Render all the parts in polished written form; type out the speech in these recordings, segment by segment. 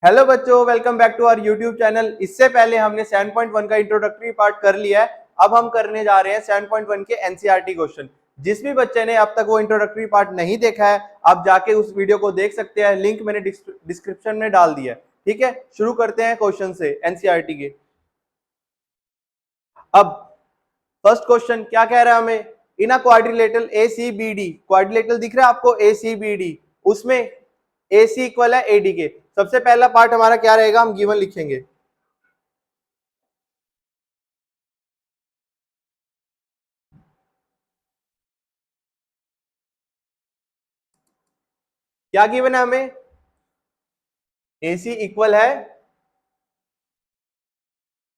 Hello बच्चों, welcome back to our YouTube channel. इससे पहले हमने 7.1 का इंट्रोडक्टरी पार्ट कर लिया है। अब हम करने जा रहे हैं 7.1 के एनसीईआरटी क्वेश्चन। जिस भी बच्चे ने अब तक वो इंट्रोडक्टरी पार्ट नहीं देखा है, आप जाके उस वीडियो को देख सकते हैं। लिंक मैंने डिस्क्रिप्शन में डाल दिया है। ठीक है, शुरू करते हैं क्वेश्चन से एनसीईआरटी के। अब फर्स्ट क्वेश्चन क्या कह रहा है हमें? इन अ क्वाड्रिलेटरल ACBD, क्वाड्रिलेटरल दिख रहा है आपको ACBD, उसमें AC इक्वल है AD के। सबसे पहला पार्ट हमारा क्या रहेगा? हम गिवन लिखेंगे। क्या गिवन है हमें? AC इक्वल है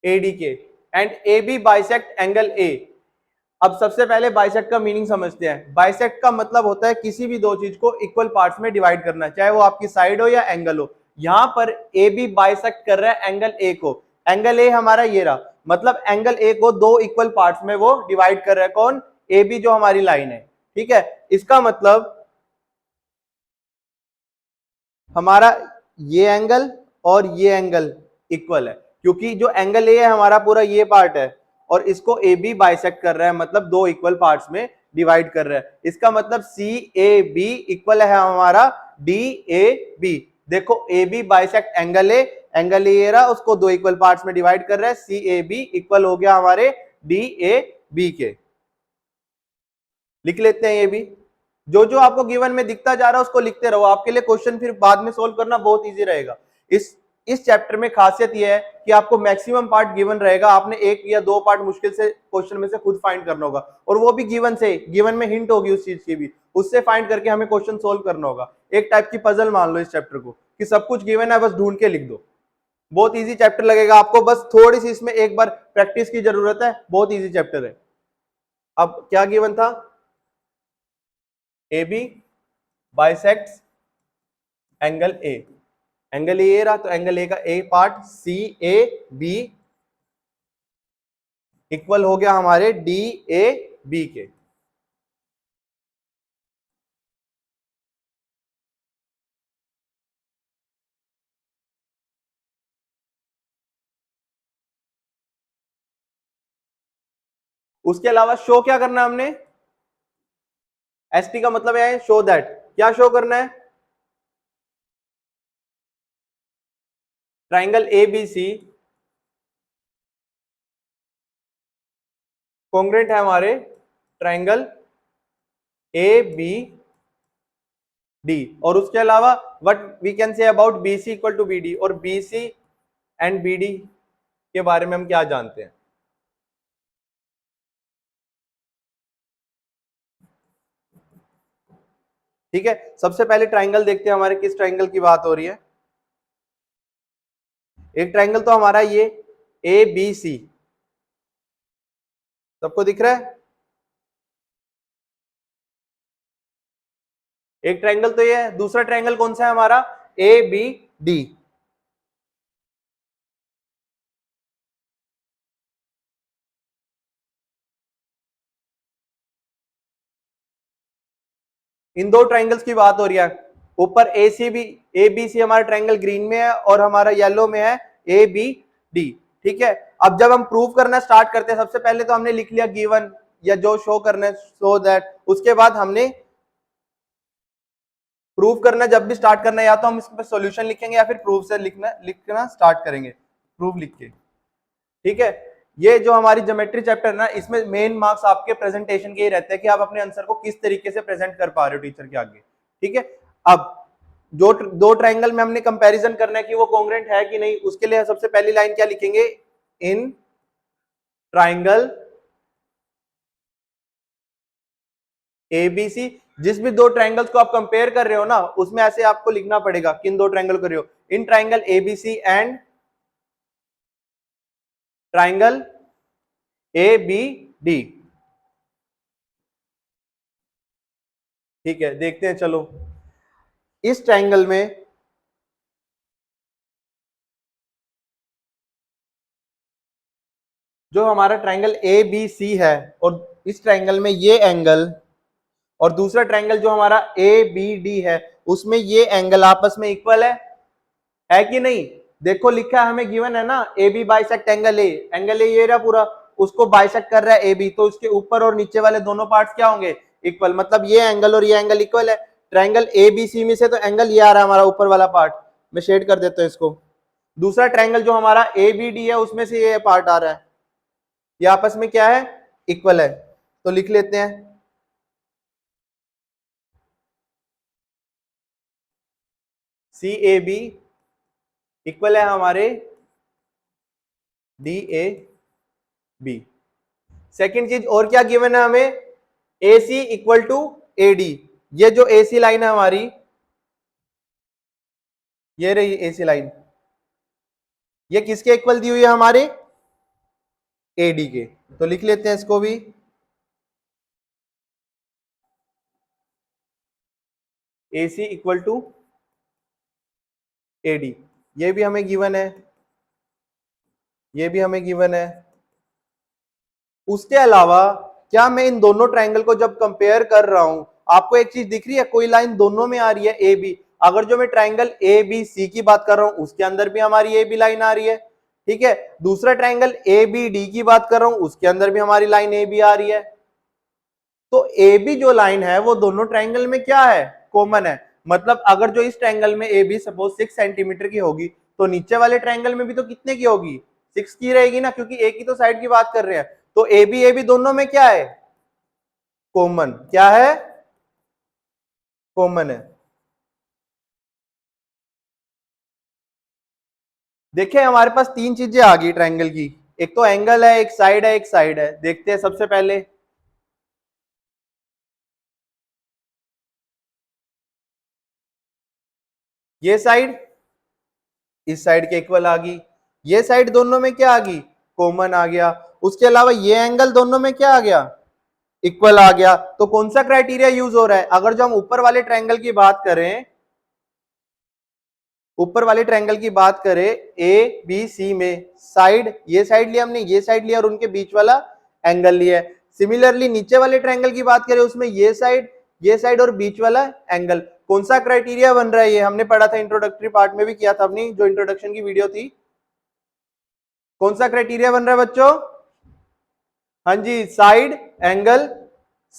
AD के and AB bisect angle A। अब सबसे पहले बाइसेक्ट का मीनिंग समझते हैं। बाइसेक्ट का मतलब होता है किसी भी दो चीज को इक्वल पार्ट्स में डिवाइड करना, चाहे वो आपकी साइड हो या एंगल हो। यहां पर AB बाइसेक्ट कर रहा है एंगल A को। एंगल A हमारा ये रहा, मतलब एंगल A को दो इक्वल पार्ट्स में वो डिवाइड कर रहा है। कौन? AB जो हमारी लाइन है। ठीक है, इसका मतलब हमारा ये एंगल और ये एंगल इक्वल है, क्योंकि जो एंगल ए है हमारा पूरा ये पार्ट है और इसको ए बी बाइसेक्ट कर रहा है, मतलब दो इक्वल पार्ट्स में डिवाइड कर रहा है। इसका मतलब सी ए बी इक्वल है हमारा डी ए बी। देखो A B bisect angle A रहा, उसको दो इक्वल पार्ट्स में डिवाइड कर रहा है। सी ए बी इक्वल हो गया हमारे डी ए बी के। लिख लेते हैं ये भी। जो जो आपको गिवन में दिखता जा रहा है उसको लिखते रहो। आपके लिए क्वेश्चन फिर बाद में सोल्व करना बहुत इजी रहेगा। इस चैप्टर में खासियत यह है कि आपको मैक्सिमम पार्ट गिवन रहेगा। आपने एक या दो पार्ट मुश्किल से क्वेश्चन में से खुद फाइंड करना होगा, और वो भी गिवन से। गिवन में हिंट होगी उस चीज की भी, उससे फाइंड करके हमें क्वेश्चन सोल्व करना होगा। एक टाइप की पजल मान लो इस चैप्टर को, कि सब कुछ गिवन है, बस ढूंढ के लिख दो। बहुत इजी चैप्टर लगेगा आपको, बस थोड़ी सी इसमें एक बार प्रैक्टिस की जरूरत है। बहुत इजी चैप्टर है। अब क्या गिवन था? A B bisects angle A. Angle A रहा, तो एंगल ए का A part C A B equal हो गया हमारे डी ए बी के। उसके अलावा शो क्या करना है हमने? एसटी का मतलब है शो दैट। क्या शो करना है? Triangle A B C congruent है हमारे ट्राइंगल ए बी डी। और उसके अलावा what we can say about B C equal to B D, और B C and B D के बारे में हम क्या जानते हैं? ठीक है, सबसे पहले ट्राइंगल देखते हैं हमारे किस ट्राइंगल की बात हो रही है। एक ट्राइंगल तो हमारा ये ए बी सी, सबको दिख रहा है? एक ट्राइंगल तो ये है। दूसरा ट्राइंगल कौन सा है हमारा? ए बी डी। इन दो ट्राइंगल्स की बात हो रही है। ऊपर ए बी सी हमारा ट्राइंगल ग्रीन में है और हमारा येलो में है ए बी डी। ठीक है, अब जब हम प्रूव करना स्टार्ट करते हैं, सबसे पहले तो हमने लिख लिया गिवन या जो शो करना है, सो दैट। उसके बाद हमने प्रूव करना, जब भी स्टार्ट करना है, या तो हम इस पर सॉल्यूशन लिखेंगे या फिर प्रूव से लिखना स्टार्ट करेंगे, प्रूव लिख के। ठीक है, ये जो हमारी ज्योमेट्री चैप्टर है ना, इसमें मेन मार्क्स आपके प्रेजेंटेशन के ही रहते हैं कि आप अपने आंसर को किस तरीके से प्रेजेंट कर पा रहे हो टीचर के आगे। ठीक है, अब जो दो ट्राइंगल में हमने कंपैरिजन करना है कि वो कॉन्ग्रुएंट है कि नहीं, उसके लिए सबसे पहली लाइन क्या लिखेंगे? इन ट्राइंगल एबीसी। जिस भी दो ट्राइंगल्स को आप कंपेयर कर रहे हो ना, उसमें ऐसे आपको लिखना पड़ेगा किन दो ट्राइंगल कर रहे हो। In triangle ABC and triangle A B D. ठीक है, देखते हैं चलो। इस ट्राइंगल में जो हमारा ट्राइंगल ए बी सी है, और इस ट्राइंगल में ये एंगल, और दूसरा ट्राइंगल जो हमारा ए बी डी है, उसमें ये एंगल आपस में इक्वल है। है कि नहीं? देखो लिखा है हमें गिवन है ना, A B bisect angle A, angle A ये रहा पूरा, उसको बाइसेक्ट कर रहा है ए बी, तो उसके ऊपर और नीचे वाले दोनों पार्ट्स क्या होंगे? इक्वल, मतलब ये एंगल और ये एंगल इक्वल है। ट्रायंगल ए बी सी में से तो एंगल ये आ रहा है हमारा ऊपर वाला पार्ट, मैं शेड कर देता हूं इसको। दूसरा ट्रायंगल जो हमारा ए बी डी है उसमें से ये पार्ट आ रहा है, ये आपस में क्या है? इक्वल है। तो लिख लेते हैं सी ए बी इक्वल है हमारे डी ए बी। सेकेंड चीज और क्या गिवन है हमें? ए सी इक्वल टू ए डी। ये जो ए सी लाइन है हमारी, ये रही ए सी लाइन, ये किसके इक्वल दी हुई है? हमारे ए डी के। तो लिख लेते हैं इसको भी, ए सी इक्वल टू ए डी। ये भी हमें गिवन है, ये भी हमें गिवन है। उसके अलावा क्या मैं इन दोनों ट्रायंगल को जब कंपेयर कर रहा हूं, आपको एक चीज दिख रही है? कोई लाइन दोनों में आ रही है ए बी। अगर जो मैं ट्रायंगल ए बी सी की बात कर रहा हूं उसके अंदर भी हमारी ए बी लाइन आ रही है, ठीक है। दूसरा ट्रायंगल ए बी डी की बात कर रहा हूं उसके अंदर भी हमारी लाइन ए बी आ रही है। तो ए बी जो लाइन है वो दोनों ट्रायंगल में क्या है? कॉमन है। मतलब अगर जो इस ट्रायंगल में ए बी सपोज 6 सेंटीमीटर की होगी, तो नीचे वाले ट्रायंगल में भी तो कितने की होगी? 6 की रहेगी ना, क्योंकि एक ही तो साइड की बात कर रहे हैं। तो ए बी दोनों में क्या है? कॉमन। क्या है? कॉमन है। देखिए हमारे पास तीन चीजें आ गई ट्रायंगल की, एक तो एंगल है, एक साइड है, एक साइड है। देखते हैं सबसे पहले, ये साइड इस साइड के इक्वल आ गई, ये साइड दोनों में क्या आ गई? कॉमन आ गया। उसके अलावा ये एंगल दोनों में क्या आ गया? इक्वल आ गया। तो कौन सा क्राइटेरिया यूज हो रहा है? अगर जो हम ऊपर वाले ट्रायंगल की बात करें, ऊपर वाले ट्रायंगल की बात करें ए बी सी में, साइड ये साइड लिया हमने, ये साइड लिया और उनके बीच वाला एंगल लिया है। सिमिलरली नीचे वाले ट्रायंगल की बात करें उसमें ये साइड और बीच वाला एंगल। कौन सा क्राइटेरिया बन रहा है? ये हमने पढ़ा था, इंट्रोडक्टरी पार्ट में भी किया था अपनी जो इंट्रोडक्शन की वीडियो थी। कौन सा क्राइटेरिया बन रहा है बच्चों? हाँ जी, साइड एंगल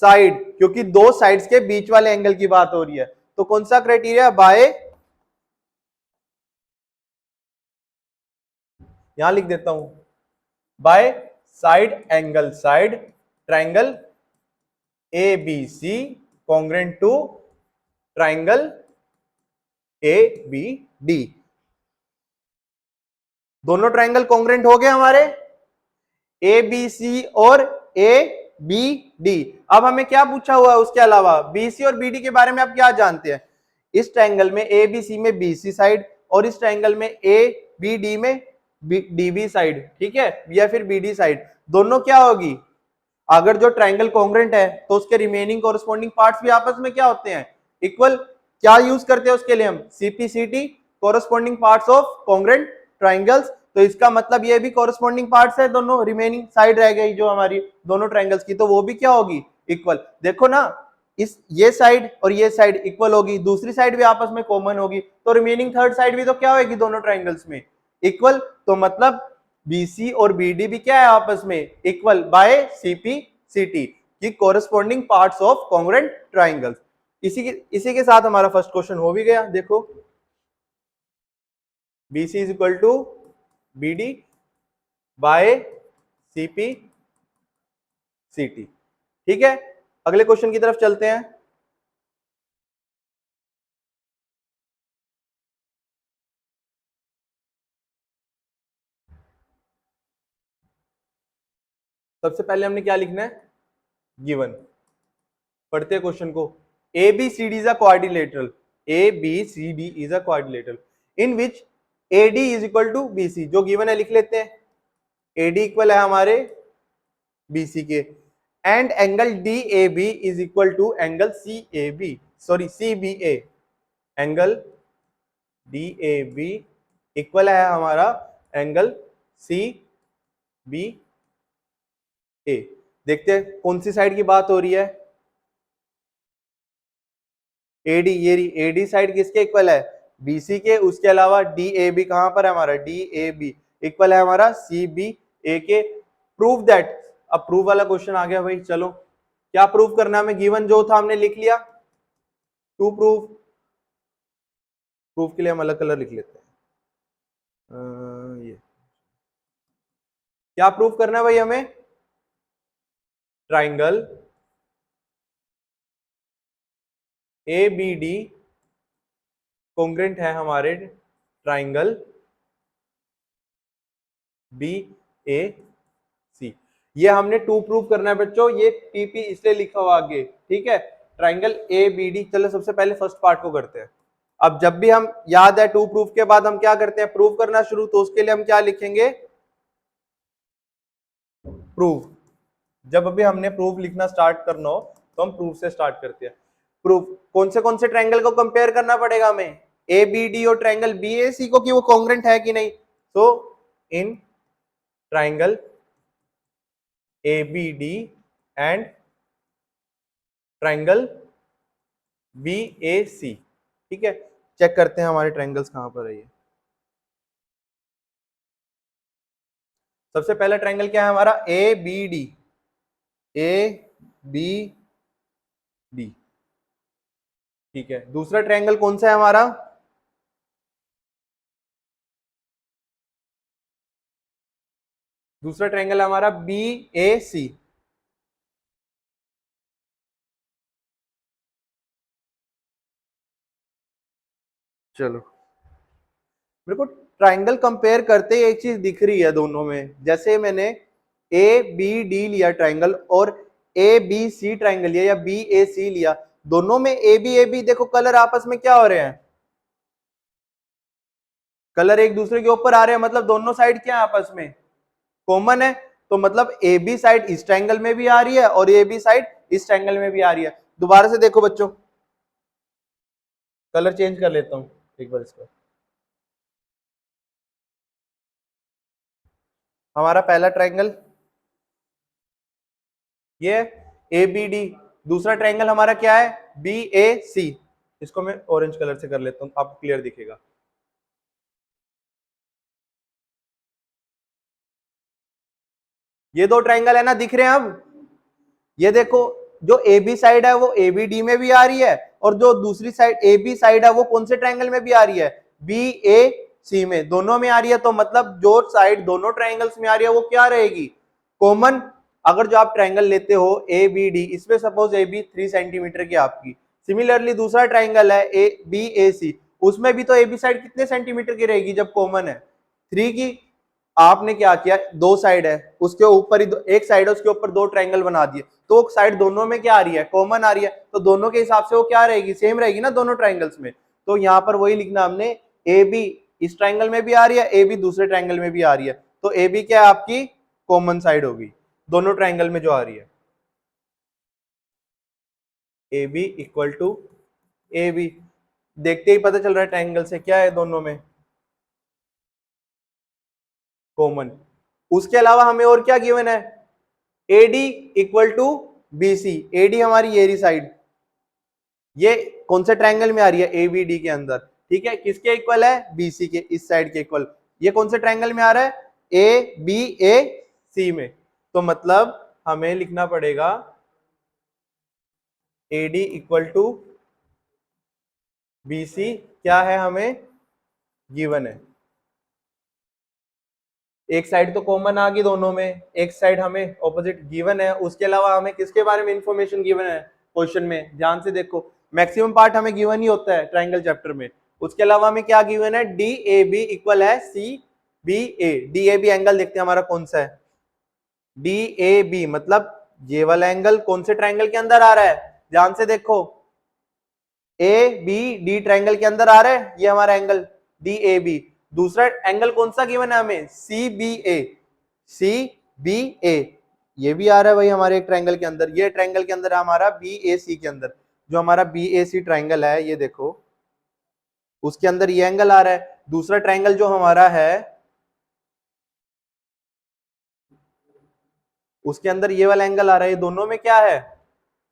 साइड, क्योंकि दो साइड्स के बीच वाले एंगल की बात हो रही है। तो कौन सा क्राइटेरिया? बाय, यहां लिख देता हूं, by side angle side triangle A B C congruent to triangle A B D. दोनों ट्रायंगल कॉन्ग्रेंट हो गए हमारे, ए बी सी और ए बी डी। अब हमें क्या पूछा हुआ है उसके अलावा? बी सी और बी डी के बारे में आप क्या जानते हैं? इस ट्रायंगल में ए बी सी में बी सी साइड और इस ट्रायंगल में ए बी डी में डी बी साइड, ठीक है, या फिर बी डी साइड, दोनों क्या होगी? अगर जो ट्रायंगल कॉन्ग्रेंट है तो उसके रिमेनिंग कोरस्पॉन्डिंग पार्ट्स भी आपस में क्या होते हैं? इक्वल। क्या यूज करते हैं उसके लिए हम? CPCT, corresponding parts of congruent triangles. तो इसका मतलब ये भी कोरस्पॉन्डिंग पार्ट्स है, दोनों रिमेनिंग साइड रह गई जो हमारी दोनों ट्रायंगल्स की, तो वो भी क्या होगी? इक्वल। देखो ना, इस ये साइड और ये साइड इक्वल होगी, दूसरी साइड भी आपस में कॉमन होगी, तो रिमेनिंग थर्ड साइड भी तो क्या होगी दोनों ट्रायंगल्स में? इक्वल। तो मतलब बीसी और बीडी भी क्या है आपस में? इक्वल बाय सीपीसीटी की corresponding parts of congruent triangles. इसी के साथ हमारा फर्स्ट क्वेश्चन हो भी गया। देखो BC is equal to BD by CPCT. ठीक है, अगले क्वेश्चन की तरफ चलते हैं। सबसे पहले हमने क्या लिखना है? गिवन। पढ़ते हैं क्वेश्चन को। A B C D is a quadrilateral, A B C D is a quadrilateral in which A D is equal to B C. जो गिवन है लिख लेते हैं, ए डी इक्वल है हमारे बी सी के, and angle D A B is equal to angle C A B, sorry C B A. Angle D A B equal है हमारा एंगल सी बी ए। देखते हैं कौन सी साइड की बात हो रही है। एडी, ये एडी साइड किसके इक्वल है? BC के, उसके अलावा DAB कहां पर है हमारा, DAB इक्वल है हमारा CBA के। प्रूव दैट, अब प्रूव वाला क्वेश्चन आ गया भाई। चलो क्या प्रूव करना है हमें, गिवन जो था हमने लिख लिया। टू प्रूव, प्रूफ के लिए हम अलग कलर लिख लेते हैं। ये क्या प्रूफ करना है भाई हमें, ट्राइंगल ABD कॉन्ग्रेंट है हमारे ट्राइंगल BAC। ये हमने टू प्रूव करना है बच्चों, ये TP इसलिए लिखा हुआ आगे, ठीक है। ट्राइंगल ABD, चलो सबसे पहले फर्स्ट पार्ट को करते हैं। अब जब भी हम याद है टू प्रूफ के बाद हम क्या करते हैं, प्रूव करना शुरू, तो उसके लिए हम क्या लिखेंगे, प्रूफ। जब अभी हमने प्रूफ लिखना स्टार्ट करना हो तो हम प्रूफ से स्टार्ट करते हैं। प्रूफ कौन से ट्रायंगल को कंपेयर करना पड़ेगा हमें, ABD और ट्रायंगल BAC को, कि वो कॉन्ग्रेंट है कि नहीं। तो in triangle ABD and triangle BAC, ठीक है। चेक करते हैं हमारे ट्रायंगल्स कहां पर है ये। सबसे पहला ट्रायंगल क्या है हमारा, ABD, ठीक है। दूसरा ट्रायंगल कौन सा है हमारा, दूसरा ट्रायंगल है हमारा BAC। चलो मेरे को ट्रायंगल कंपेयर करते एक चीज दिख रही है दोनों में, जैसे मैंने ABD लिया ट्रायंगल और ABC ट्रायंगल लिया या BAC लिया, दोनों में AB देखो कलर आपस में क्या हो रहे हैं, कलर एक दूसरे के ऊपर आ रहे हैं, मतलब दोनों साइड क्या है आपस में कॉमन है। तो मतलब AB साइड इस ट्रायंगल में भी आ रही है और AB साइड इस ट्रायंगल में भी आ रही है। दोबारा से देखो बच्चों, कलर चेंज कर लेता हूं एक बार इसका। हमारा पहला ट्रायंगल ये ABD, दूसरा ट्रायंगल हमारा क्या है BAC। इसको मैं ऑरेंज कलर से कर लेता हूं, आपको क्लियर दिखेगा। ये दो ट्रायंगल है ना, दिख रहे हैं अब। ये देखो जो AB साइड है वो ABD में भी आ रही है, और जो दूसरी साइड AB साइड है वो कौन से ट्रायंगल में भी आ रही है, BAC में, दोनों में आ रही है। तो मतलब जो साइड दोनों ट्रायंगल्स में आ रही है वो क्या रहेगी, कॉमन। अगर जो आप ट्रायंगल लेते हो ABD, इसमें सपोज AB 3 सेंटीमीटर की आपकी, सिमिलरली दूसरा ट्रायंगल है BAC, उसमें भी तो AB साइड कितने सेंटीमीटर की रहेगी जब कॉमन है 3 की। आपने क्या किया, दो साइड है उसके ऊपर ही एक साइड है उसके ऊपर दो ट्रायंगल बना दिए, तो साइड दोनों में क्या आ रही है, कॉमन आ रही है, तो दोनों के हिसाब से वो क्या रहेगी, सेम रहेगी ना दोनों ट्रायंगल्स में। तो यहाँ पर वही लिखना हमने, AB इस ट्रायंगल में भी आ रही है, AB दूसरे ट्रायंगल में भी आ रही है, तो AB क्या है आपकी कॉमन साइड होगी दोनों ट्रायंगल में जो आ रही है। AB इक्वल टू AB, देखते ही पता चल रहा है ट्रायंगल से क्या है दोनों में कॉमन। उसके अलावा हमें और क्या गिवन है, AD equal to BC, AD हमारी ये रही साइड, ये कौन से ट्रायंगल में आ रही है ABD के अंदर, ठीक है। किसके इक्वल है, BC के, इस साइड के इक्वल। ये कौन से ट्रायंगल में आ रहा है, ABAC में। तो मतलब हमें लिखना पड़ेगा AD इक्वल टू BC, क्या है हमें गिवन है। एक साइड तो कॉमन आ गई दोनों में, एक साइड हमें ऑपोजिट गिवन है। उसके अलावा हमें किसके बारे में इंफॉर्मेशन गिवन है क्वेश्चन में, ध्यान से देखो, मैक्सिमम पार्ट हमें गिवन ही होता है ट्रायंगल चैप्टर में। उसके अलावा हमें क्या गिवन है, DAB इक्वल है CBA। DAB एंगल देखते हैं हमारा कौन सा है, DAB मतलब ये वाला एंगल कौन से ट्रायंगल के अंदर आ रहा है, ध्यान से देखो, ABD ट्रायंगल के अंदर आ रहा है ये हमारा एंगल DAB। दूसरा एंगल कौन सा गिवन है हमें, CBA ये भी आ रहा है भाई हमारे एक ट्रायंगल के अंदर, ये ट्रायंगल के अंदर हमारा BAC के अंदर, जो हमारा BAC ट्रायंगल है ये देखो, उसके अंदर ये एंगल आ रहा है। दूसरा ट्रायंगल जो हमारा है उसके अंदर ये वाला एंगल आ रहा है, ये दोनों में क्या है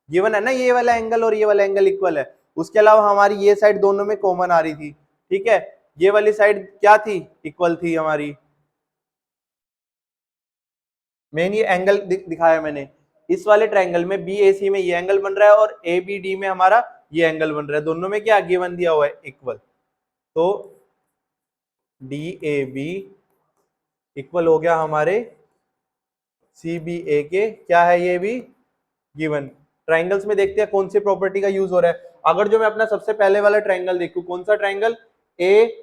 गिवन है ना, ये वाला एंगल और ये वाला एंगल इक्वल है। उसके अलावा हमारी ये साइड दोनों में कॉमन आ रही थी, ठीक है, ये वाली साइड क्या थी, इक्वल थी हमारी, मेन ये एंगल दिखाया मैंने, इस वाले ट्रायंगल में बी ए सी में ये एंगल बन रहा है और ए बी डी में हमारा ये एंगल बन रहा है, दोनों में क्या गिवन दिया हुआ है, इक्वल। तो डी ए बी इक्वल हो गया हमारे सी बी ए के, क्या है ये भी गिवन। ट्राइंगल्स में देखते हैं कौन सी प्रॉपर्टी का यूज हो रहा है। अगर जो मैं अपना सबसे पहले वाला ट्राइंगल देखूं, कौन सा ट्राइंगल, ए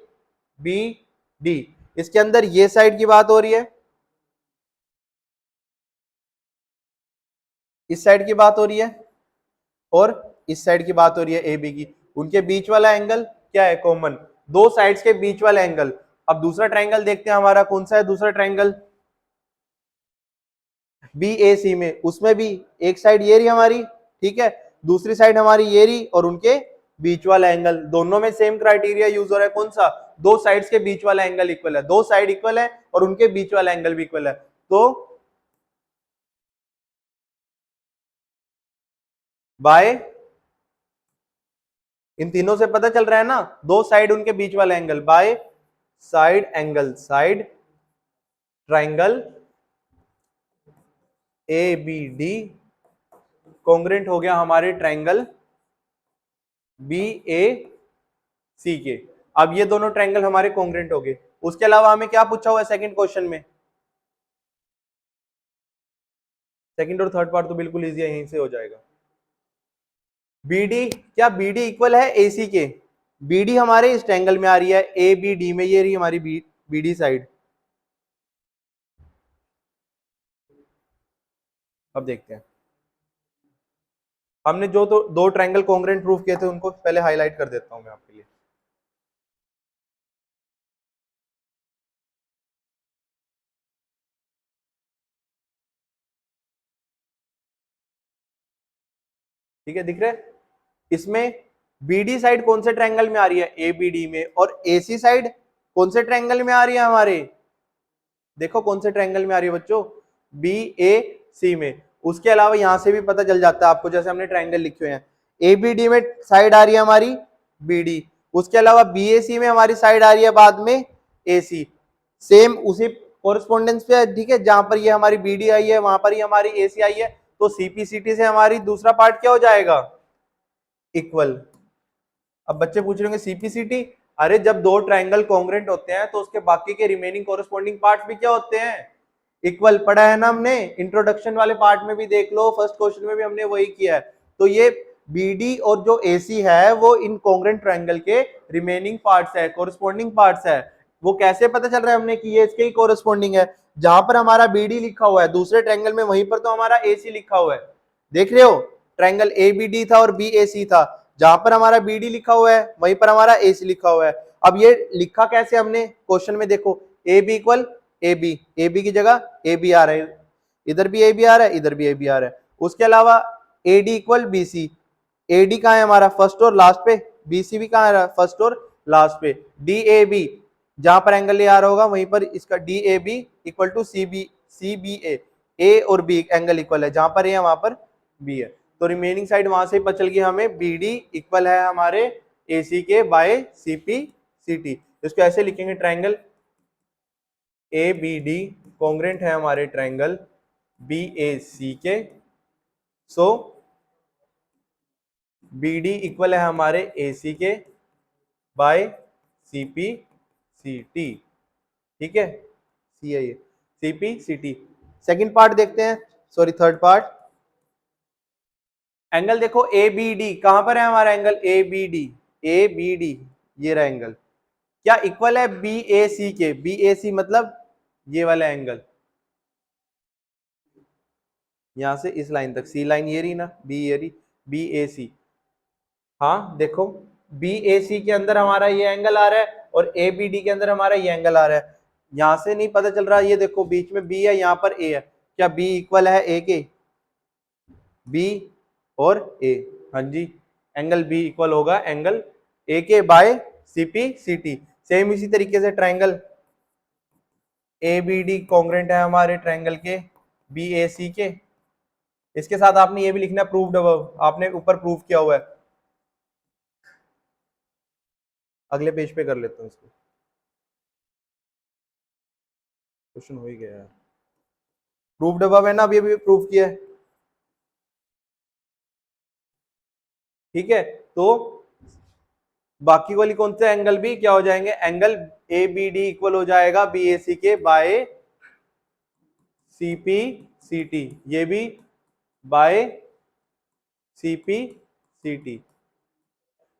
बी डी, इसके अंदर ये साइड की बात हो रही है, इस साइड की बात हो रही है और इस साइड की बात हो रही है ए बी की, उनके बीच वाला एंगल क्या है, कॉमन, दो साइड्स के बीच वाला एंगल। अब दूसरा ट्राइंगल देखते हैं हमारा कौन सा है, दूसरा ट्राइंगल बी ए सी में, उसमें भी एक साइड ये रही हमारी, ठीक है, दूसरी साइड हमारी ये रही और उनके बीच वाला एंगल, दोनों में सेम क्राइटेरिया यूज हो रहा है, कौन सा, दो साइड्स के बीच वाला एंगल इक्वल है, दो साइड इक्वल है और उनके बीच वाला एंगल भी इक्वल है। तो बाय, इन तीनों से पता चल रहा है ना, दो साइड उनके बीच वाला angle, by side angle, side triangle A B D congruent हो गया हमारे ट्राइंगल बी ए सी के। अब ये दोनों ट्राइंगल हमारे कॉन्ग्रेंट हो गए। उसके अलावा हमें क्या पूछा हुआ है सेकंड क्वेश्चन में, सेकंड और थर्ड पार्ट तो बिल्कुल इजी है, यहीं से हो जाएगा। बीडी, क्या बीडी इक्वल है एसी के, बीडी हमारे इस ट्रायंगल में आ रही है, ए बी डी में ये रही हमारी बीडी साइड। अब देखते हैं, हमने जो तो दो ट्रायंगल कॉन्ग्रेंट प्रूफ किए थे उनको पहले हाईलाइट कर देता हूं मैं आपके लिए। ठीक है, दिख रहा है, इसमें बीडी साइड कौन से ट्रायंगल में आ रही है, ए बी डी में, और एसी साइड कौन से ट्रायंगल में आ रही है हमारे, देखो कौन से ट्रायंगल में आ रही है बच्चों, बी ए सी में। उसके अलावा यहां से भी पता चल जाता है आपको, जैसे हमने ट्रायंगल लिखे हुए हैं, ए बी डी में साइड आ रही है हमारी बी डी, उसके अलावा बी ए सी में हमारी साइड आ रही है बाद में ए सी, सेम उसी कोरिस्पोंडेंस पे, ठीक है, जहां पर ये हमारी बी डी आई है वहां पर ही हमारी ए सी आई है, तो सीपीसीटी से हमारी दूसरा पार्ट क्या हो जाएगा, इक्वल। अब बच्चे पूछ रहे होंगे सीपीसीटी, अरे जब दो ट्रायंगल कॉन्ग्रेंट होते हैं तो उसके बाकी के रिमेनिंग कोरिस्पोंडिंग पार्ट्स भी क्या होते हैं, इक्वल। पढ़ा है ना हमने, इंट्रोडक्शन वाले पार्ट में भी देख लो, फर्स्ट क्वेश्चन में भी हमने वही किया है। तो ये बीडी और जो एसी है वो इन कॉन्ग्रेंट ट्रायंगल के रिमेनिंग पार्ट्स है, कोरिस्पोंडिंग पार्ट्स है। वो कैसे पता चल रहा है हमने कि ये इसके ही कोरिस्पोंडिंग है, जहां पर हमारा बीडी लिखा हुआ है दूसरे ट्रायंगल में, वहीं पर तो हमारा एसी लिखा हुआ है, देख रहे हो, ट्रायंगल ए बी डी था और बी ए सी था, जहां पर हमारा बी डी लिखा हुआ है वहीं पर हमारा ए सी लिखा हुआ है। अब ये लिखा कैसे हमने, क्वेश्चन में देखो, A B equal A B की जगह ए बी आ रहा है, इधर भी ए बी आ रहा है, इधर भी ए बी आ रहा है। उसके अलावा A D equal B C, A D कहाँ है हमारा, फर्स्ट और लास्ट पे, बी सी भी कहाँ है, फर्स्ट और लास्ट पे। डी ए बी, जहां पर एंगल ए आ रहा होगा वहीं पर इसका D A B equal to C B A और बी एंगल इक्वल है, जहां पर ए है वहां पर बी है। तो रिमेनिंग साइड वहां से पता चल गई हमें, बी डी इक्वल है हमारे ए सी के by C P C T. इसको ऐसे लिखेंगे, triangle A B D congruent है हमारे ट्राइंगल बी ए सी के, सो बी डी इक्वल है हमारे ए सी के by C P C T, ठीक है, सी है ये, C P C T. Second part देखते हैं, सॉरी थर्ड पार्ट, एंगल देखो ए बी डी, कहां पर है हमारा angle A B D, A B D ये रहा एंगल, क्या इक्वल है बी ए सी के, बी ए सी मतलब ये वाला एंगल, यहां से इस लाइन तक, सी लाइन ये रही ना, बी ये रही, बी ए सी, हाँ देखो बी ए सी के अंदर हमारा ये एंगल आ रहा है और ए बी डी के अंदर हमारा ये एंगल आ रहा है, यहां से नहीं पता चल रहा, ये देखो बीच में बी है, यहाँ पर ए है, क्या बी इक्वल है ए के, बी और ए, हाँ जी, एंगल बी इक्वल होगा एंगल ए के by C P C T. Same इसी तरीके से triangle A B D congruent है हमारे ट्राइंगल के बी ए सी के, इसके साथ आपने ये भी लिखना है प्रूव्ड अबव, आपने ऊपर प्रूव किया हुआ है। अगले पेज पे कर लेता हूँ इसको, क्वेश्चन हो ही गया है। प्रूफ्ड अबव है ना, अभी अभी प्रूफ किया है, ठीक है। तो बाकी वाली कौन से एंगल भी क्या हो जाएंगे, angle A B D equal हो जाएगा बी ए सी के by C P C T, ये भी by C P C T.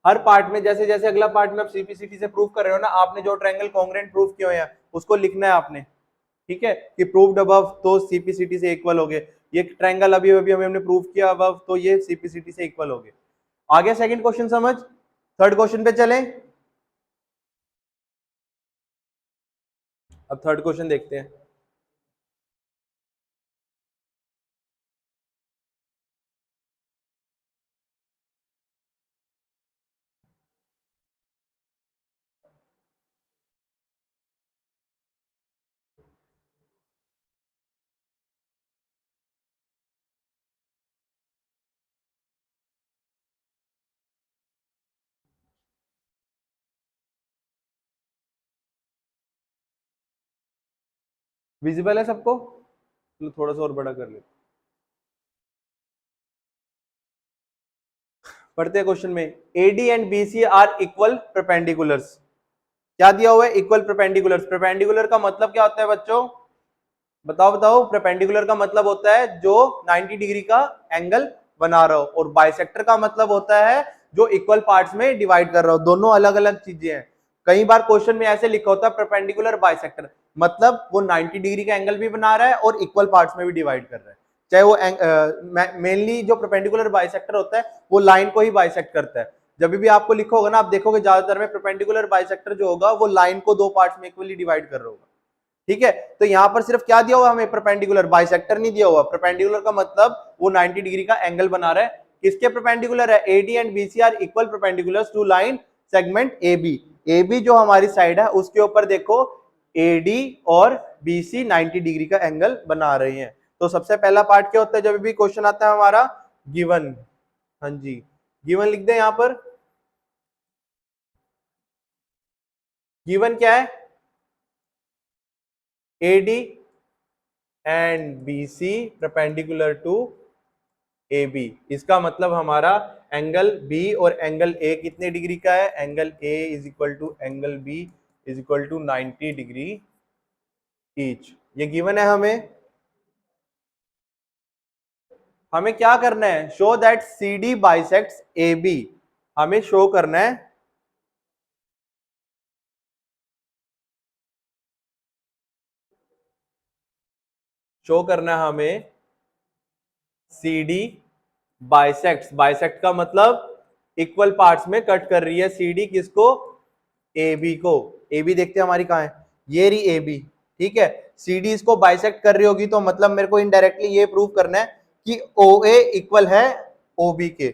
हर पार्ट में जैसे जैसे अगला पार्ट में आप सीपीसीटी से प्रूव कर रहे हो ना, आपने जो ट्रायंगल कॉन्ग्रुएंट प्रूव किए हुए हैं उसको लिखना है आपने, ठीक है, कि प्रूव्ड अबव तो सीपीसीटी से इक्वल हो गए, ये ट्रायंगल अभी अभी हमने प्रूव किया अबव तो ये सीपीसीटी से इक्वल हो गए। आ गया सेकंड क्वेश्चन समझ। थर्ड क्वेश्चन पे चलें, अब थर्ड क्वेश्चन देखते हैं। विजिबल है सबको, तो थोड़ा सा और बड़ा कर लेते, पढ़ते हैं क्वेश्चन में। AD and BC are equal perpendiculars, क्या दिया हुआ है, इक्वल परपेंडिकुलर्स। परपेंडिकुलर का मतलब क्या होता है बच्चों, बताओ बताओ। परपेंडिकुलर का मतलब होता है जो 90 डिग्री का एंगल बना रहा हो, और बाइसेक्टर का मतलब होता है जो इक्वल पार्ट्स में डिवाइड कर रहा हो, दोनों अलग अलग चीजें हैं। कई बार क्वेश्चन में ऐसे लिखा होता है परपेंडिकुलर बाइसेक्टर, मतलब वो 90 डिग्री का एंगल भी बना रहा है और इक्वल पार्ट्स में भी डिवाइड कर रहा है। चाहे वो मेनली जो परपेंडिकुलर बाइसेक्टर होता है वो लाइन को ही बाइसेक्ट करता है। जब भी आपको लिखा होगा ना, आप देखोगे ज्यादातर में परपेंडिकुलर बाइसेक्टर जो होगा वो लाइन को दो पार्ट्स में इक्वली डिवाइड कर रहा होगा, ठीक है। तो यहां पर सिर्फ क्या दिया हुआ हमें, परपेंडिकुलर, बाइसेक्टर नहीं दिया हुआ। परपेंडिकुलर का मतलब वो 90 डिग्री का एंगल बना रहा है, किसके परपेंडिकुलर है, AD and BC are equal perpendicular to line segment AB. AB जो हमारी साइड है उसके ऊपर देखो एडी और बीसी 90 डिग्री का एंगल बना रहे हैं। तो सबसे पहला पार्ट क्या होता है जब भी क्वेश्चन आता है हमारा, गिवन, हाँ जी, गिवन लिख दे यहां पर। गिवन क्या है, AD and BC perpendicular to A B, इसका मतलब हमारा एंगल बी और एंगल ए कितने डिग्री का है, angle A is equal to angle B is equal to 90 degree each, ये गिवन है हमें। हमें क्या करना है, show that C D bisects A B, हमें शो करना है, शो करना है हमें सी डी बाइसेक्ट्स, बाइसेक्ट का मतलब इक्वल पार्ट्स में कट कर रही है सी डी किसको, ए बी को। ए बी देखते हैं हमारी कहां है, ये रही ए बी, ठीक है। सी डी इसको बाइसेक्ट कर रही होगी तो मतलब मेरे को इनडायरेक्टली ये प्रूव करना है कि ओ ए इक्वल है ओ बी के।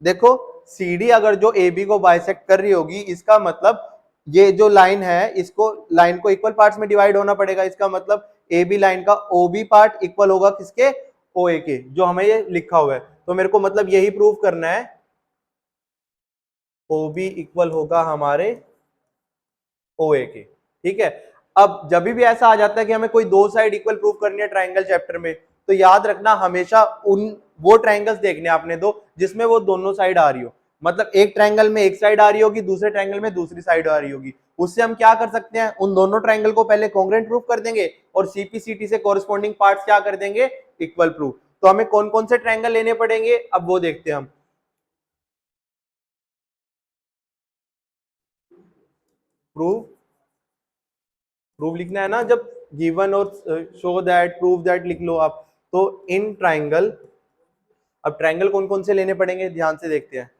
देखो सी डी अगर जो ए बी को बाइसेक्ट कर रही होगी, इसका मतलब ये जो लाइन है इसको, लाइन को इक्वल पार्ट्स में डिवाइड होना पड़ेगा, इसका मतलब ए बी लाइन का ओ बी पार्ट इक्वल होगा किसके, ओ ए के, जो हमें ये लिखा हुआ है। तो मेरे को मतलब यही प्रूव करना है, ओ बी इक्वल होगा हमारे ओ ए के, ठीक है। अब जब भी ऐसा आ जाता है कि हमें कोई दो साइड इक्वल प्रूव करनी है ट्राइंगल चैप्टर में, तो याद रखना हमेशा उन वो ट्राइंगल्स देखने आपने दो जिसमें वो दोनों साइड आ रही हो, मतलब एक ट्राइंगल में एक साइड आ रही होगी, दूसरे ट्राइंगल में दूसरी साइड आ रही होगी। उससे हम क्या कर सकते हैं, उन दोनों ट्राइंगल को पहले कॉन्ग्रुएंट प्रूव कर देंगे और सीपीसीटी से कॉरेस्पॉन्डिंग पार्ट्स क्या कर देंगे, इक्वल प्रूव। तो हमें कौन कौन से ट्राइंगल लेने पड़ेंगे अब वो देखते हैं हम। प्रूव, प्रूव लिखना है ना, जब गिवन और शो दैट प्रूव दैट लिख लो आप, तो इन ट्राइंगल, अब ट्राइंगल कौन कौन से लेने पड़ेंगे ध्यान से देखते हैं।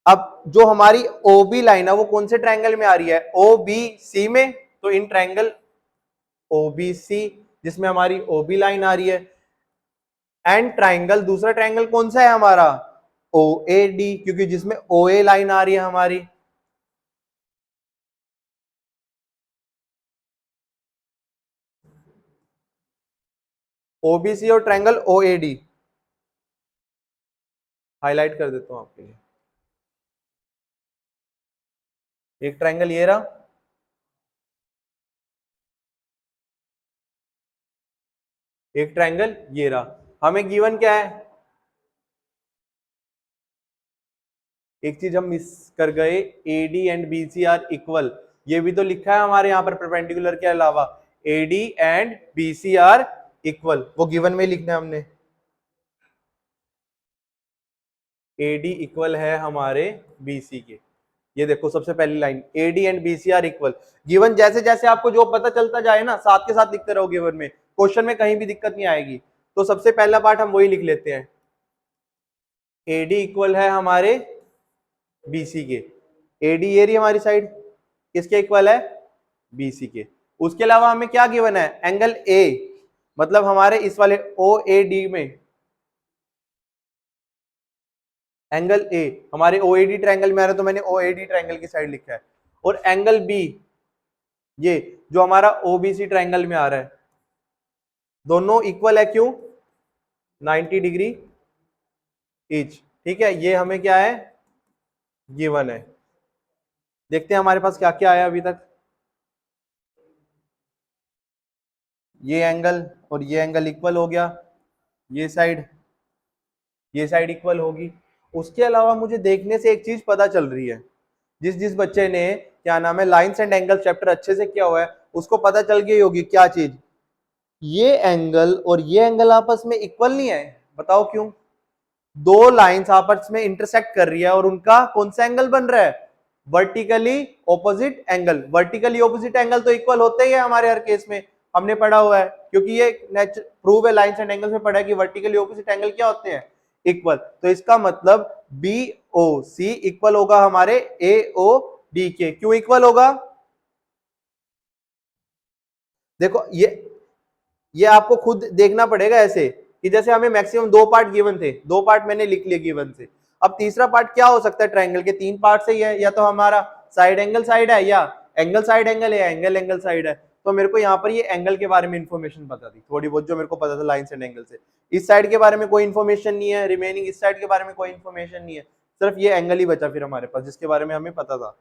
अब जो हमारी ओ बी लाइन है वो कौन से ट्राइंगल में आ रही है, ओ बी सी में, तो in triangle O B C जिसमें हमारी ओ बी लाइन आ रही है, एंड ट्राइंगल दूसरा ट्राइंगल कौन सा है हमारा, ओ ए डी, क्योंकि जिसमें ओ ए लाइन आ रही है हमारी। ओबीसी और triangle O A D, highlight कर देता हूं आपके लिए। एक ट्रायंगल ये रहा, एक ट्रायंगल ये रहा। हमें गिवन क्या है, एक चीज हम मिस कर गए, AD and BC are equal. ये भी तो लिखा है हमारे यहाँ पर परपेंडिकुलर के अलावा, AD and BC are equal, वो गिवन में लिखना है हमने। एडी इक्वल है हमारे बीसी के। ये देखो सबसे पहली line, AD and BC are equal. Given जैसे जैसे आपको जो पता चलता जाए ना, साथ के साथ लिखते रहो गिवन में, क्वेश्चन में कहीं भी दिक्कत नहीं आएगी। तो सबसे पहला पार्ट हम वही लिख लेते हैं, एडी इक्वल है हमारे बीसी के। एडी ये रही हमारी साइड, किसके इक्वल है, बीसी के। उसके अलावा हमें क्या गिवन है, एंगल ए, मतलब हमारे इस वाले ओ ए डी में एंगल ए हमारे ओएडी ट्रायंगल में आ रहा है, तो मैंने ओएडी ट्रायंगल की साइड लिखा है। और एंगल बी, ये जो हमारा ओबीसी ट्रायंगल में आ रहा है, दोनों इक्वल है, क्यों, 90 डिग्री ईच। ठीक है, ये हमें क्या है, गिवन है। देखते हैं हमारे पास क्या क्या आया अभी तक। ये एंगल और ये एंगल इक्वल हो गया, ये साइड इक्वल होगी। उसके अलावा मुझे देखने से एक चीज पता चल रही है, जिस जिस बच्चे ने क्या नाम है लाइंस एंड एंगल चैप्टर अच्छे से किया हुआ है, उसको पता चल गई होगी क्या चीज, ये एंगल और ये एंगल आपस में इक्वल नहीं है। बताओ क्यों, दो लाइंस आपस में इंटरसेक्ट कर रही है और उनका कौन सा एंगल बन रहा है, vertically opposite angle. Vertically opposite angle तो इक्वल होते ही है हमारे हर केस में, हमने पढ़ा हुआ है, क्योंकि ये प्रूव है लाइंस एंड एंगल्स में पढ़ा है कि वर्टिकली ऑपोजिट एंगल क्या होते हैं, इक्वल। तो इसका मतलब बी ओ सी इक्वल होगा हमारे ए ओ डी के। क्यों इक्वल होगा, देखो ये आपको खुद देखना पड़ेगा ऐसे, कि जैसे हमें मैक्सिमम दो पार्ट गिवन थे, दो पार्ट मैंने लिख लिए गिवन से। अब तीसरा पार्ट क्या हो सकता है, ट्रायंगल के तीन पार्ट से ही है, या तो हमारा साइड एंगल साइड है, या एंगल साइड एंगल है, या एंगल एंगल साइड है। तो मेरे को यहाँ पर ये एंगल के बारे में इंफॉर्मेशन पता थी, थोड़ी बहुत जो मेरे को पता था लाइन्स एंड एंगल से। इस साइड के बारे में कोई इन्फॉर्मेशन नहीं है, रिमेनिंग इस साइड के बारे में कोई इन्फॉर्मेशन नहीं है, सिर्फ ये एंगल ही बचा फिर हमारे पास, जिसके बारे में हमें पता था।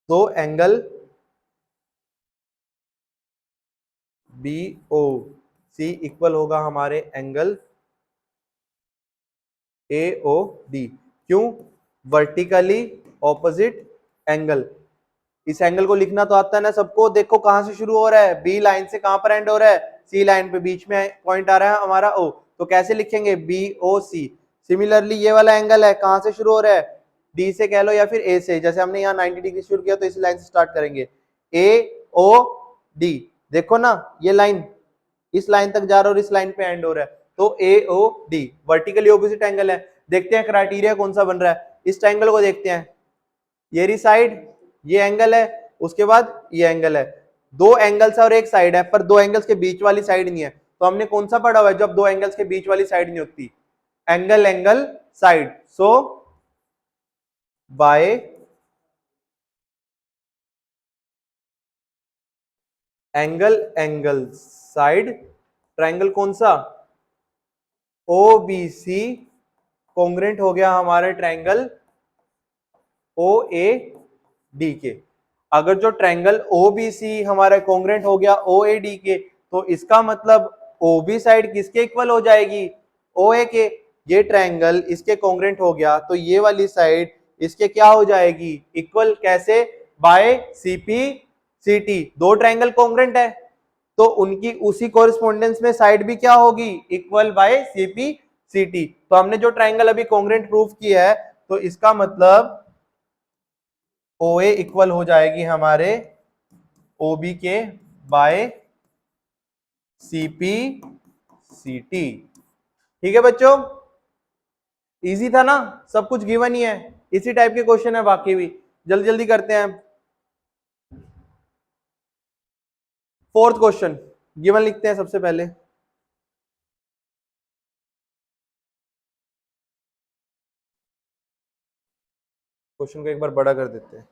तो एंगल बी ओ सी इक्वल होगा हमारे एंगल ए ओ डी। क्यों, वर्टिकली ऑपोजिट एंगल। इस एंगल को लिखना तो आता है ना सबको, देखो कहां से शुरू हो रहा है, बी लाइन से कहां पर एंड हो रहा है, सी लाइन पे, बीच में पॉइंट आ रहा है हमारा ओ, तो कैसे लिखेंगे, बी ओ सी। सिमिलरली ये वाला एंगल है, कहां से शुरू हो रहा है, डी से कह लो या फिर ए से, जैसे हमने यहाँ 90 डिग्री शुरू किया तो इस लाइन से स्टार्ट करेंगे, ए ओ डी। देखो ना ये लाइन इस लाइन तक जा रहा है और इस लाइन पे एंड हो रहा है, तो A O D vertically opposite angle है। देखते हैं क्राइटेरिया कौन सा बन रहा है, इस ट्रायंगल को देखते हैं, ये रही साइड, ये एंगल है, उसके बाद ये एंगल है, दो एंगल्स है और एक साइड है, पर दो एंगल्स के बीच वाली साइड नहीं है। तो हमने कौन सा पढ़ा हुआ है जब दो एंगल्स के बीच वाली साइड नहीं होती, angle angle side. So by angle angle side, triangle कौन सा, ओ बी सी कॉन्ग्रेंट हो गया हमारे ट्रायंगल ओ ए डी के। अगर जो ट्रायंगल ओ बी सी हमारा कॉन्ग्रेंट हो गया ओ ए डी के, तो इसका मतलब ओ बी साइड किसके इक्वल हो जाएगी, ओ ए के। ये ट्रायंगल इसके कॉन्ग्रेंट हो गया तो ये वाली साइड इसके क्या हो जाएगी, इक्वल। कैसे, बाय सीपी सीटी, दो ट्रायंगल कॉन्ग्रेंट है तो उनकी उसी कोरिस्पोंडेंस में साइड भी क्या होगी, इक्वल बाय सीपी सीटी। तो हमने जो ट्रायंगल अभी कॉन्ग्रेंट प्रूफ किया है, तो इसका मतलब ओ ए इक्वल हो जाएगी हमारे ओ बी के बाय सीपी सीटी। ठीक है बच्चों, इजी था ना, सब कुछ गिवन ही है, इसी टाइप के क्वेश्चन है बाकी भी, जल्दी जल्दी करते हैं। फोर्थ क्वेश्चन गिवन लिखते हैं सबसे पहले, क्वेश्चन को एक बार बड़ा कर देते हैं।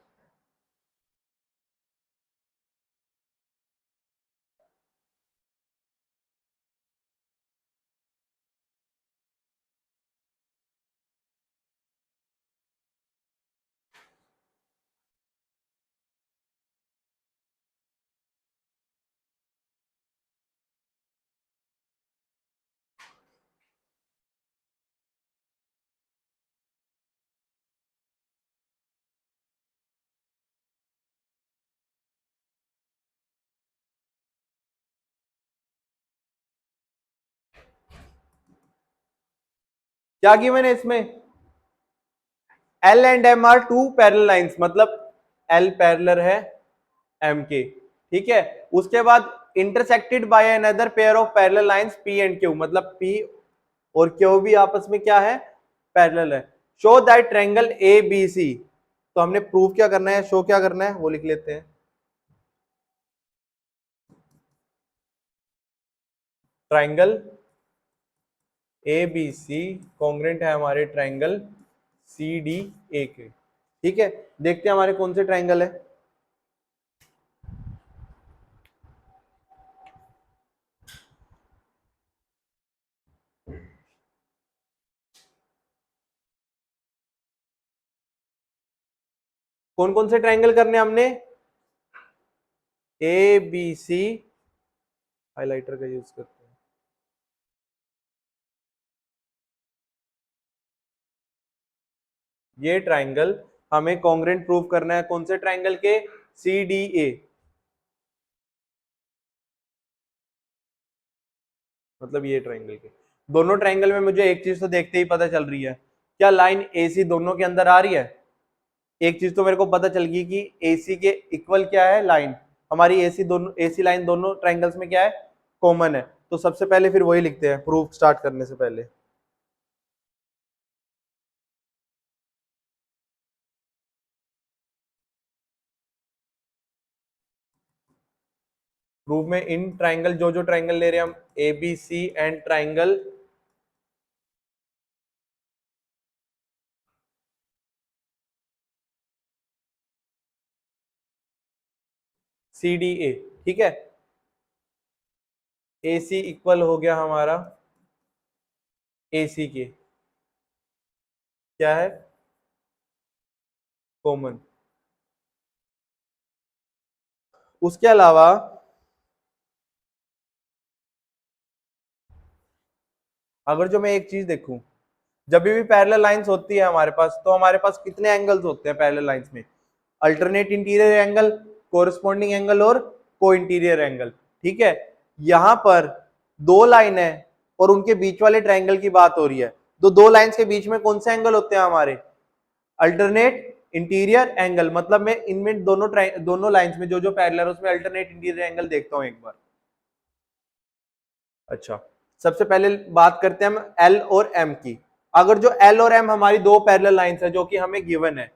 क्या गिवन है इसमें, L and M are two parallel lines, मतलब एल पैरेलल है एम के, ठीक है। उसके बाद intersected by another pair of parallel lines P and Q, मतलब पी और क्यू भी आपस में क्या है, पैरेलल है। Show that triangle A B C, तो हमने प्रूव क्या करना है, शो क्या करना है वो लिख लेते हैं। Triangle A B C congruent है हमारे ट्रायंगल सी डी ए के, ठीक है। देखते हैं हमारे कौन से ट्रायंगल है। कौन कौन से ट्रायंगल करने हमने, ए बी सी, हाइलाइटर का यूज करते हैं, ये ट्रायंगल हमें कॉन्ग्रेंट प्रूव करना है, कौन से ट्रायंगल के, सी डी ए, मतलब ये ट्रायंगल के। दोनों ट्रायंगल में मुझे एक चीज तो देखते ही पता चल रही है, क्या लाइन ए सी दोनों के अंदर आ रही है। एक चीज तो मेरे को पता चल गई कि ए सी के इक्वल क्या है, लाइन हमारी ए सी, दोनों ए सी लाइन दोनों ट्रायंगल्स में क्या है, कॉमन है। तो सबसे पहले फिर वही लिखते हैं प्रूफ स्टार्ट करने से पहले। प्रूफ में इन ट्रायंगल, जो जो ट्रायंगल ले रहे हैं हम, A B C and triangle C D A, ठीक है। ए सी इक्वल हो गया हमारा ए सी के, क्या है, कॉमन। उसके अलावा अगर जो मैं एक चीज देखूं, जब भी पैरेलल लाइंस होती है हमारे पास, तो हमारे पास कितने एंगल्स होते हैं पैरेलल लाइंस में, alternate interior angle, corresponding angle और को इंटीरियर एंगल, ठीक है। यहां पर दो लाइन है और उनके बीच वाले ट्रायंगल की बात हो रही है, तो दो लाइंस के बीच में कौन से एंगल होते हैं हमारे, अल्टरनेट इंटीरियर एंगल, मतलब मैं इनमें दोनों लाइंस में जो जो पैरेलल है उसमें अल्टरनेट इंटीरियर एंगल देखता हूं एक बार। अच्छा, सबसे पहले बात करते हैं हम एल और एम की। अगर जो एल और एम हमारी दो पैरेलल लाइंस है जो कि हमें गिवन है,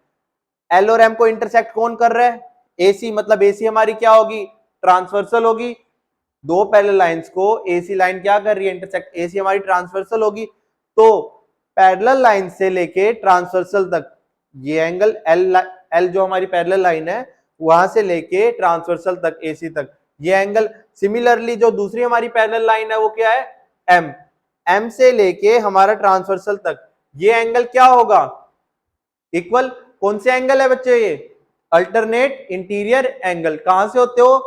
एल और एम को इंटरसेक्ट कौन कर रहा है, एसी, मतलब एसी हमारी क्या होगी, ट्रांसवर्सल होगी। दो पैरेलल लाइंस को एसी लाइन क्या कर रही है, इंटरसेक्ट, एसी हमारी ट्रांसवर्सल होगी। तो पैरेलल लाइन से लेके ट्रांसवर्सल तक ये एंगल एल, एल जो हमारी पैरेलल लाइन है वहां से लेके ट्रांसवर्सल तक एसी तक ये एंगल। सिमिलरली जो दूसरी हमारी पैरेलल लाइन है वो क्या है, एम, एम से लेके हमारा ट्रांसवर्सल तक ये एंगल क्या होगा, इक्वल। कौन से एंगल है बच्चे ये, अल्टरनेट इंटीरियर एंगल। कहां से होते हो,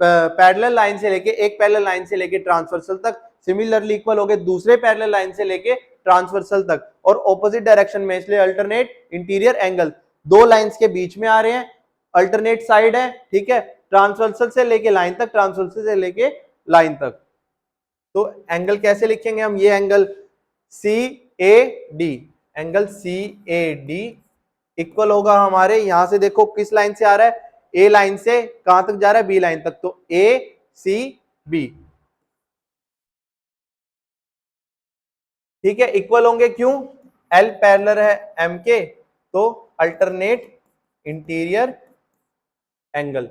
पैरेलल लाइन से लेके, एक पैरेलल लाइन से लेके ट्रांसवर्सल तक, सिमिलरली इक्वल हो गए दूसरे पैरेलल लाइन से लेके ट्रांसवर्सल तक, और ऑपोजिट डायरेक्शन में, इसलिए अल्टरनेट इंटीरियर एंगल। दो लाइंस के बीच में आ रहे हैं, अल्टरनेट साइड है, ठीक है, ट्रांसवर्सल से लेके लाइन तक, ट्रांसवर्सल से लेके लाइन तक। तो एंगल कैसे लिखेंगे हम, ये angle C A D, angle C A D equal होगा हमारे, यहां से देखो किस लाइन से आ रहा है, ए लाइन से कहां तक जा रहा है, बी लाइन तक, तो ए सी बी, ठीक है। इक्वल होंगे क्यों, एल पैरेलल है एम के, तो अल्टरनेट इंटीरियर एंगल।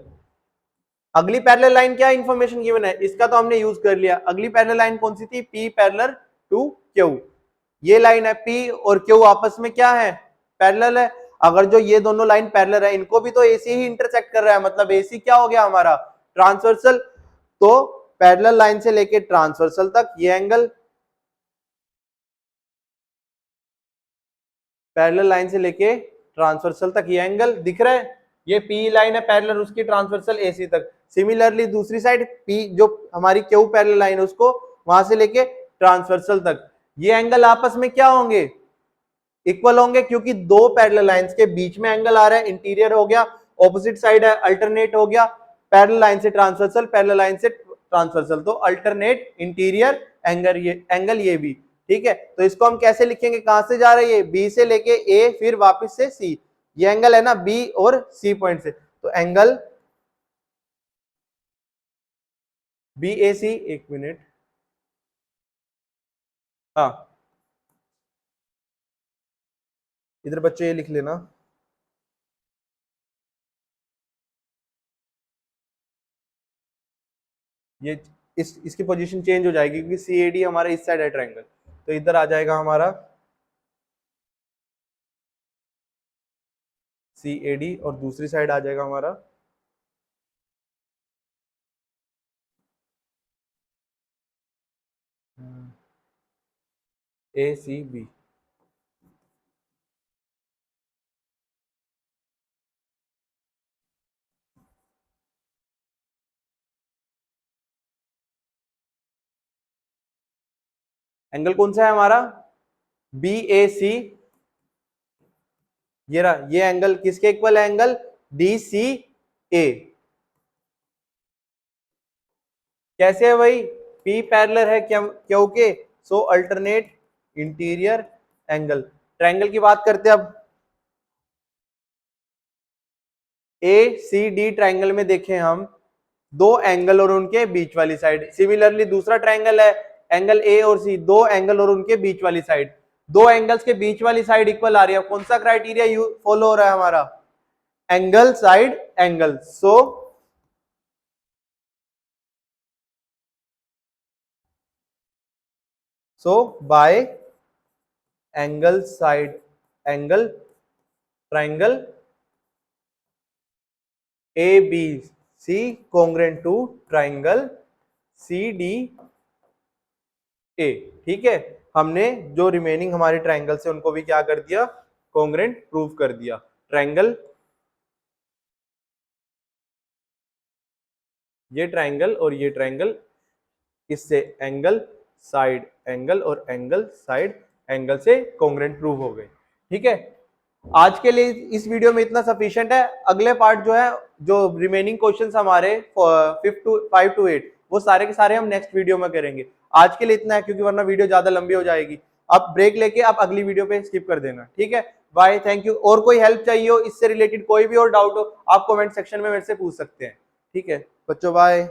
अगली पैरेलल लाइन क्या इंफॉर्मेशन गिवन है, इसका तो हमने यूज कर लिया। अगली पैरेलल लाइन कौन सी थी, पी पैरेलल टू क्यू, ये लाइन है पी और क्यू आपस में क्या है, पैरेलल है। अगर जो ये दोनों लाइन पैरेलल है, इनको भी तो एसी ही इंटरसेक्ट कर रहा है, मतलब एसी क्या हो गया हमारा, ट्रांसवर्सल। तो पैरेलल लाइन से लेके ट्रांसवर्सल तक ये एंगल, पैरेलल लाइन से लेके ट्रांसवर्सल तक ये एंगल दिख रहा है, ये पी लाइन है पैरेलल उसकी ट्रांसवर्सल एसी तक। सिमिलरली दूसरी साइड पी जो हमारी क्यू पैरेलल लाइन है उसको वहां से लेके ट्रांसवर्सल तक, ये एंगल आपस में क्या होंगे, इक्वल होंगे, क्योंकि दो पैरेलल लाइंस के बीच में एंगल आ रहा है, इंटीरियर हो गया, ऑपोजिट साइड है अल्टरनेट हो गया, पैरेलल लाइन से ट्रांसवर्सल, पैरेलल लाइन से ट्रांसवर्सल, तो अल्टरनेट इंटीरियर एंगल ये भी। ठीक है, तो इसको हम कैसे लिखेंगे, कहां से जा रही है, बी से लेके ए फिर वापस से सी, ये एंगल है ना बी और सी पॉइंट से, तो एंगल बी ए सी, एक मिनट, हाँ इधर बच्चे ये लिख लेना, ये इसकी पोजीशन चेंज हो जाएगी क्योंकि सी ए डी हमारा इस साइड है ट्रायंगल, तो इधर आ जाएगा हमारा सी ए डी और दूसरी साइड आ जाएगा हमारा ए सी बी। एंगल कौन सा है हमारा, बी ए सी, ये रहा, ये एंगल किसके इक्वल है, एंगल डी सी ए, कैसे है भाई, पी पैरेलल है क्योंकि सो अल्टरनेट इंटीरियर एंगल। ट्रायंगल की बात करते हैं अब, ए सी डी ट्रायंगल में देखें हम दो एंगल और उनके बीच वाली साइड, सिमिलरली दूसरा ट्रायंगल है एंगल ए और सी, दो एंगल और उनके बीच वाली साइड, दो एंगल्स के बीच वाली साइड इक्वल आ रही है, कौन सा क्राइटेरिया फॉलो हो रहा है हमारा, angle side angle, so by angle side angle triangle A B C congruent to triangle C D A, ठीक है, हमने जो रिमेनिंग हमारे ट्रायंगल से उनको भी क्या कर दिया, कॉन्ग्रेंट प्रूव कर दिया। ट्रायंगल, ये ट्रायंगल और ये ट्रायंगल, इससे एंगल साइड एंगल और एंगल साइड एंगल से कॉन्ग्रेंट प्रूव हो गए, ठीक है। आज के लिए इस वीडियो में इतना सफिशिएंट है, अगले पार्ट जो है, जो रिमेनिंग क्वेश्चंस हमारे 5 to 8 वो सारे के सारे हम नेक्स्ट वीडियो में करेंगे। आज के लिए इतना है क्योंकि वरना वीडियो ज्यादा लंबी हो जाएगी। आप ब्रेक लेके आप अगली वीडियो पे स्किप कर देना, ठीक है। Bye, thank you. और कोई हेल्प चाहिए हो इससे रिलेटेड, कोई भी और डाउट हो, आप कमेंट सेक्शन में मेरे से पूछ सकते हैं, ठीक है बच्चों, बाय।